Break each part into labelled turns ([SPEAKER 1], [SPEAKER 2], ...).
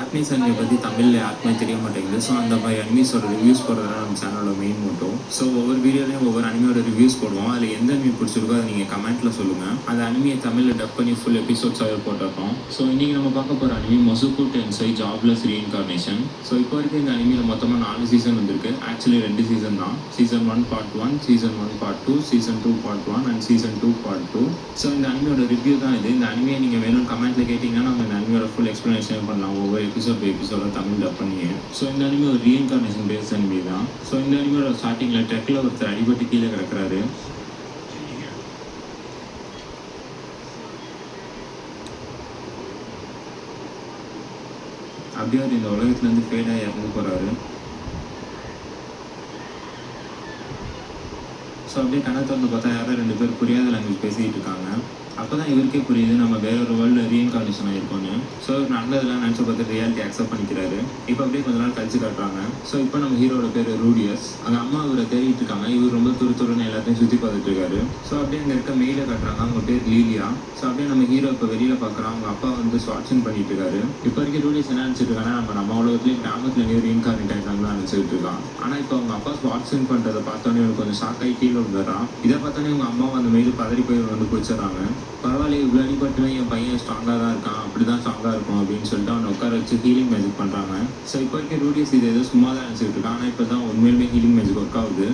[SPEAKER 1] Japanese anime பற்றி தமிழில் யாருக்குமே தெரிய மாட்டேங்குது. ஸோ அந்த மாதிரி அனிமீஸோட ரிவ்யூஸ் போடுறதுலாம் நம்ம சேனலோட மெயின் மோட்டோ. ஸோ ஒவ்வொரு வீடியோலையும் ஒவ்வொரு அனிமையோட ரிவ்யூஸ் போடுவோம். அதில் எந்த அனிமி பிடிச்சிருக்கோ அதை நீங்கள் கமெண்ட்டில் சொல்லுங்கள். அந்த அனிமையை தமிழில் டப் பண்ணி ஃபுல் எபிசோட்ஸாகவே போட்டிருக்கோம். ஸோ இன்றைக்கி நம்ம பார்க்க போகிற அனிமி மொசுகு டென்சை ஜாப்லெஸ் ரீஇன்கார்னேஷன். ஸோ இப்போ வரைக்கும் இந்த அனிமையில் மொத்தமாக 4 சீசன் வந்திருக்கு. ஆக்சுவலி 2 சீசன் தான். Season 1 part 1, season 1 part 2, season 2 part 1 and season 2 part 2. So இந்த அனிமையோட ரிவ்யூ தான் இது. இந்த அனிமையை நீங்கள் வேணும் கமெண்ட்டில் கேட்டிங்கன்னா நம்ம இந்த அனிமையோட ஃபுல் எக்ஸ்ப்ளனேஷன் பண்ணலாம் ஒவ்வொரு எபிசோட தமிழ் டப் பண்ணியே. ஸோ இந்த அனிமே ஒரு ரீஇன்கார்னேஷன் பேஸ்ட் அனிமே தான். ஸோ இந்த அனிமையோட ஸ்டார்டிங்கில் ட்ரெக்கில் ஒருத்தர் அடிபட்டு கீழே கிடக்கிறாரு. அப்படியே அவர் இந்த உலகத்துலேருந்து ஃபேடாக இறந்து போகிறாரு. ஸோ அப்படியே கணக்கு வந்து பார்த்தா யாரோ 2 பேர் புரியாத லாங்குவேஜ் பேசிக்கிட்டு இருக்காங்க. அப்போ தான் இவருக்கே புரியுது நம்ம வேற ஒரு வேர்ல்டில் ரீஇன்கார்னேஷன் ஆகிருக்கோன்னு. ஸோ இவர் நடந்ததெல்லாம் நினச்சி பார்த்து ரியாலிட்டி அக்செப்ட் பண்ணிக்கிறாரு. இப்போ அப்படியே கொஞ்ச நாள் கழிச்சு காட்டுறாங்க. ஸோ இப்போ நம்ம ஹீரோட பேர் ரூடியஸ். அங்கே அம்மா இவரை தேடிட்டு இருக்காங்க. இவர் ரொம்ப துருன்னு எல்லாத்தையும் சுற்றி பார்த்துட்டு இருக்காரு. ஸோ அப்படியே அங்கே இருக்க மெயிலை காட்டுறாங்க. அவங்க பேர் லீலியா. ஸோ அப்படியே நம்ம ஹீரோ இப்போ வெளியில் பார்க்குறோம். அவங்க அப்பா வந்து ஸ்வாட்சிங் பண்ணிட்டு இருக்காரு. இப்போ வரைக்கும் ரூடியஸ் என்ன நினச்சிட்டு இருக்காங்கன்னா நம்ம உலகத்துலேயே கிராமத்தில் எங்கேயும் ரீஇன்கார்னேட் ஆகிட்டாங்க தான் நினச்சிட்டு இருக்கான். ஆனால் இப்போ அவங்க அப்பா ஸ்வாட்சிங் பண்ணுறதை பார்த்தோன்னே இவனுக்கு கொஞ்சம் ஷாக் ஆகி கீழே வந்துடுறான். இதை பார்த்தோன்னே அவங்க அம்மா அந்த மெயில் பதறி போய் வந்து பிடிச்சிடறாங்க. பரவாயில்ல இவ்வளோ அடிபட்டுமே என் பையன் ஸ்ட்ராங்காக தான் இருக்கான், அப்படி தான் ஸ்ட்ராங்காக இருக்கும் அப்படின்னு சொல்லிட்டு அவனை உட்கார வச்சு ஹீலிங் மேஜிக் பண்ணுறாங்க. ஸோ இப்போ வரைக்கும் ரூடியஸ் இது ஏதோ சும்மா தான் நினச்சிட்டு இருக்கான். ஆனால் இப்போ தான் உண்மையிலுமே ஹீலிங் மேஜிக் ஒர்க் ஆகுது.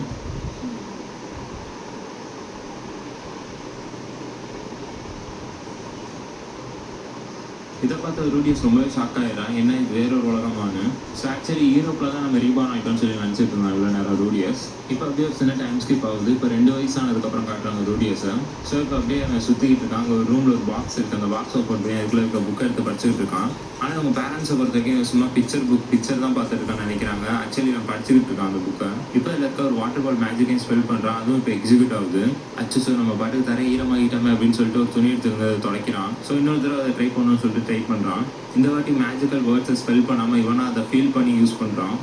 [SPEAKER 1] இதை பார்த்து ரூடியஸ் ரொம்பவே ஷாக் ஆகிடுறான். என்ன இது வேற ஒரு உலகமானு. ஸோ ஆக்சுவலி யூரோப்பில் தான் நம்ம ரீபான் ஆகிட்டோம்னு சொல்லி நினச்சிட்டு இருந்தான் இவ்வளோ நேரம் ரூடியஸ். இப்போ அப்படியே ஒரு சின்ன டைம் ஸ்கிப் ஆகுது. இப்போ 2 வயசானதுக்கப்புறம் காட்டுறாங்க ரூடியஸை. ஸோ இப்போ அப்படியே அவன் சுற்றிக்கிட்டு இருக்காங்க. ஒரு ரூமில் ஒரு பாக்ஸ் இருக்குது. அந்த பாக்ஸ் ஓப்பன் பண்ணி அதுக்குள்ள இருக்க புக்கை எடுத்து படிச்சுக்கிட்டு இருக்கான். ஆனால் அவங்க பேரண்ட்ஸை பொறுத்த வரைக்கும் சும்மா பிக்சர் தான் பார்த்துட்டு இருக்கான்னு நினைக்கிறாங்க. ஆக்சுவலி நான் படிச்சுக்கிட்டு இருக்கான் அந்த புக்கை. இப்போ இதில் இருக்க ஒரு வாட்டர் பால் மேஜிக்கையும் ஸ்பெல் பண்ணுறான். அதுவும் இப்போ எக்ஸிக்யூட் ஆகுது. அச்சு நம்ம பாட்டுக்கு தர ஈரமாகிட்டோமே அப்படின்னு சொல்லிட்டு ஒரு துணி எடுத்துருந்ததை துடைக்கிறான். ஸோ இன்னொரு தடவை அதை ட்ரை பண்ணணும்னு சொல்லிட்டு ட்ரை பண்ணுறான். இந்த வாட்டி மேஜிக்கல் வேர்ட்ஸை ஸ்பெல் பண்ணாமல் இவனா அதை ஃபீல் பண்ணி யூஸ் பண்ணுறான்.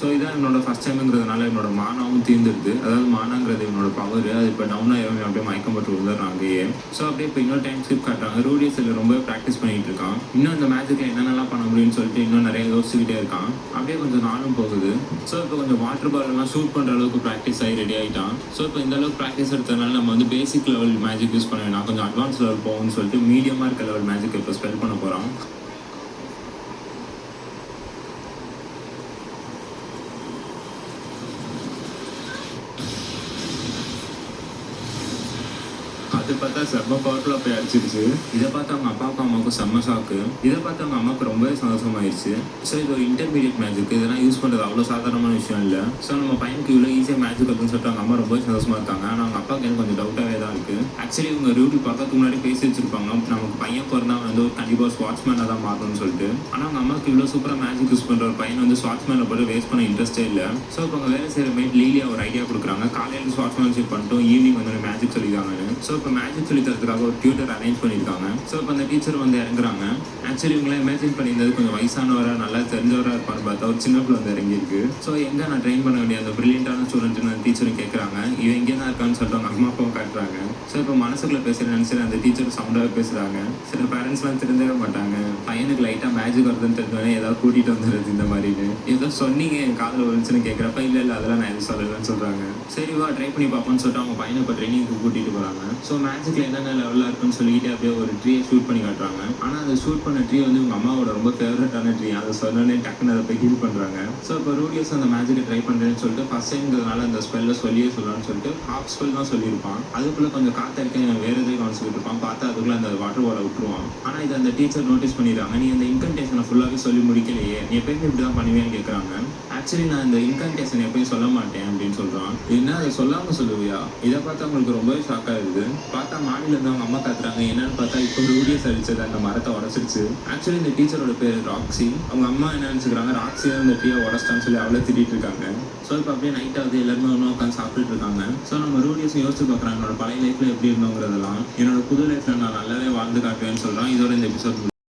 [SPEAKER 1] ஸோ இதான் என்னோட ஃபஸ்ட் டைமுங்கிறதுனால என்னோட மானாவும் தீர்ந்துடுது. அதாவது மானாங்கிறது என்னோட பவர். அது இப்போ டவுனாக அப்படியே மயக்கம் போட்டு விழுந்துடுறான் அங்கேயே. ஸோ அப்படியே இப்போ இன்னொரு டைம் ஸ்கிப் காட்டுறாங்க. ரூடியஸ் இதில் ரொம்ப ப்ராக்டிஸ் பண்ணிகிட்டு இருக்கான். இன்னும் இந்த மேஜிக்கில் என்னென்னலாம் பண்ண முடியும்னு சொல்லிட்டு இன்னும் நிறைய யோசிச்சுக்கிட்டே இருக்கான். அப்படியே கொஞ்சம் நாளும் போகுது. ஸோ இப்போ கொஞ்சம் வாட்டர் பாலெல்லாம் ஷூட் பண்ணுற அளவுக்கு ப்ராக்டிஸ் ஆகி ரெடி ஆகிட்டான். ஸோ இப்போ இந்த அளவுக்கு ப்ராக்டிஸ் எடுத்ததுனால நம்ம வந்து பேசிக் லெவல் மேஜிக் யூஸ் பண்ண வேணாம், கொஞ்சம் அட்வான்ஸ் லெவல் போகும்னு சொல்லிட்டு மீடியமாக இருக்க லெவல் மேஜிக் இப்போ ஸ்பெல் பண்ண போகிறான். அது பார்த்தா செம்ம பவர்ஃபுல்லாக போய் அடிச்சிருச்சு. இதை பார்த்து அவங்க அப்பாவுக்கும் அம்மாவுக்கும் செம்ம ஷாக்கு. இதை பார்த்து அவங்க அம்மாவுக்கு ரொம்பவே சந்தோஷமாயிருச்சு. ஸோ இது ஒரு இன்டர்மீடியட் மேஜிக். இதெல்லாம் யூஸ் பண்ணுறது அவ்வளோ சாதாரணமான விஷயம் இல்லை. ஸோ நம்ம பையனுக்கு இவ்வளோ ஈஸியாக மேஜிக் அப்படின்னு சொல்லிட்டு அவங்க அம்மா ரொம்பவே சந்தோஷமாக இருக்காங்க. ஆனால் அவங்க அப்பாவுக்கு எனக்கு கொஞ்சம் டவுட்டாகவே தான் இருக்குது. ஆக்சுவலி இவங்க ரூடி பார்க்கறதுக்கு முன்னாடி பேசி வச்சிருப்பாங்க நமக்கு பையன் பிறந்தா வந்து ஒரு கண்டிப்பாக ஸ்வாட்ச்மேனாக தான் மாறணும்னு சொல்லிட்டு. ஆனால் அவங்க அம்மாவுக்கு இவ்வளோ சூப்பராக மேஜிக் யூஸ் பண்ணுற ஒரு பையன் வந்து ஸ்வாட்ச்மேனை போட்டு வேஸ்ட் பண்ண இன்ட்ரெஸ்ட்டே இல்லை. ஸோ இப்போ அவங்க வேலை செய்கிற மைண்ட் லீலியா ஒரு ஐடியா கொடுக்குறாங்க. காலையில் ஸ்வாட்ச்மேன்ஷிப் பண்ணிட்டோம், ஈவினிங் வந்து மேஜிக் சொல்லிக்காங்கன்னு. ஸோ இப்போ மேஜிக் சொல்லி தரதுக்காக ஒரு டியூட்டர் அரேஞ்ச் பண்ணியிருக்காங்க. ஸோ இப்போ அந்த டீச்சர் வந்து இறங்குறாங்க. ஆக்சுவலி இவங்களாம் இமேஜின் பண்ணியிருந்தது கொஞ்சம் வயசானவராக நல்லா தெரிஞ்சவராக இருப்பான்னு பார்த்தா ஒரு சின்ன பிள்ளை வந்து இறங்கியிருக்கு. ஸோ எங்கே நான் ட்ரெயின் பண்ண வேண்டிய அந்த பிரில்லியண்டான ஸ்டூடெண்ட்னு அந்த டீச்சரும் கேட்குறாங்க. இவன் எங்கே தான் இருக்கான்னு சொல்லிட்டு அவங்க அம்மா அப்பாவும் காட்டுறாங்க. ஸோ இப்போ மனசுக்குள்ளே பேசுகிற நினச்சிட்டு அந்த டீச்சர் சவுண்டாக பேசுகிறாங்க. சில பேரண்ட்ஸ்லாம் தெரிஞ்சவே மாட்டாங்க. பையனுக்கு லைட்டாக மேஜிக் வருதுன்னு தெரிஞ்சோடனே ஏதாவது கூட்டிகிட்டு வந்துடுறது இந்த மாதிரின்னு. ஏதோ சொன்னீங்க என் காதில் வந்துச்சுன்னு கேட்குறப்ப இல்லை அதெல்லாம் நான் எதுவும் சொல்லலைன்னு சொல்கிறாங்க. சரிவா ட்ரை பண்ணி பார்ப்போம்னு சொல்லிட்டு அவங்க பையனை இப்போ ட்ரைனிங்க்கு கூட்டிகிட்டு போகிறாங்க. ஸோ மேஜிக்கில் என்னென்ன லெவலில் இருக்குன்னு சொல்லிட்டு அப்படியே ஒரு ட்ரீயை ஷூட் பண்ணி காட்டுறாங்க. ஆனால் அந்த ஷூட் பண்ண ட்ரீ வந்து உங்கள் அம்மாவோட ரொம்ப ஃபேவரட்டான ட்ரீ. அதை சொன்னோன்னே டக்குன்னு அதை போய் ஹீல் பண்ணுறாங்க. ஸோ இப்போ ரூடியஸ் அந்த மேஜிக்கை ட்ரை பண்ணுறேன்னு சொல்லிட்டு ஃபஸ்ட் டைம்ங்கிறதுனால அந்த ஸ்பெல்லை சொல்லியே சொல்லலாம்னு சொல்லிட்டு ஹாஃப் ஸ்பெல் தான் சொல்லியிருப்பான். அதுக்குள்ளே கொஞ்சம் காத்தடிக்க வேறு எதையும் கவனிச்சுக்கிட்டு இருப்பான். பார்த்தா அதுக்குள்ளே அந்த வாட்டர் பாலை விட்டுருவான். ஆனால் இதை அந்த டீச்சர் நோட்டீஸ் பண்ணிடுறாங்க. நீ அந்த இன்கன்டேஷனை ஃபுல்லாகவே சொல்லி முடிக்கலையே, நீ எப்பயுமே இப்படி தான் பண்ணுவேன்னு கேட்குறாங்க. ஆக்சுவலி நான் இந்த இன்கன்டேஷன் எப்பயும் சொல்ல மாட்டேன் அப்படின்னு சொல்கிறான். என்ன அதை சொல்லாமல் சொல்லுவியா? இதை பார்த்தா அவங்களுக்கு ரொம்பவே ஷாக்காக இருக்குது. பார்த்தா மாடியிலேருந்து அவங்க அம்மா காத்துறாங்க. என்னன்னு பார்த்தா இப்போ ரூடியஸ் அடிச்சது அந்த மரத்தை உடச்சிருச்சு. ஆக்சுவலி இந்த டீச்சரோட பேர் ராக்ஸி. அவங்க அம்மா என்ன நினச்சிக்கிறாங்க, ராக்ஸி அந்த டீயை உடச்சிட்டான்னு சொல்லி அவ்வளோ திட்டிகிட்டு இருக்காங்க. ஸோ இப்போ அப்படியே நைட் ஆகுது, எல்லாருமே ஒன்றும் உட்காந்து சாப்பிட்டுட்டு இருக்காங்க. ஸோ நம்ம ரூடியஸ் யோசிச்சு பார்க்குறாங்க என்னோட பழைய லைஃப்பில் எப்படி இருந்தோங்கிறதெல்லாம். என்னோட புது லைஃப்பில் நான் நல்லாவே வாழ்ந்து காட்டுவேன்னு சொல்கிறான். இதோட இந்த எபிசோட்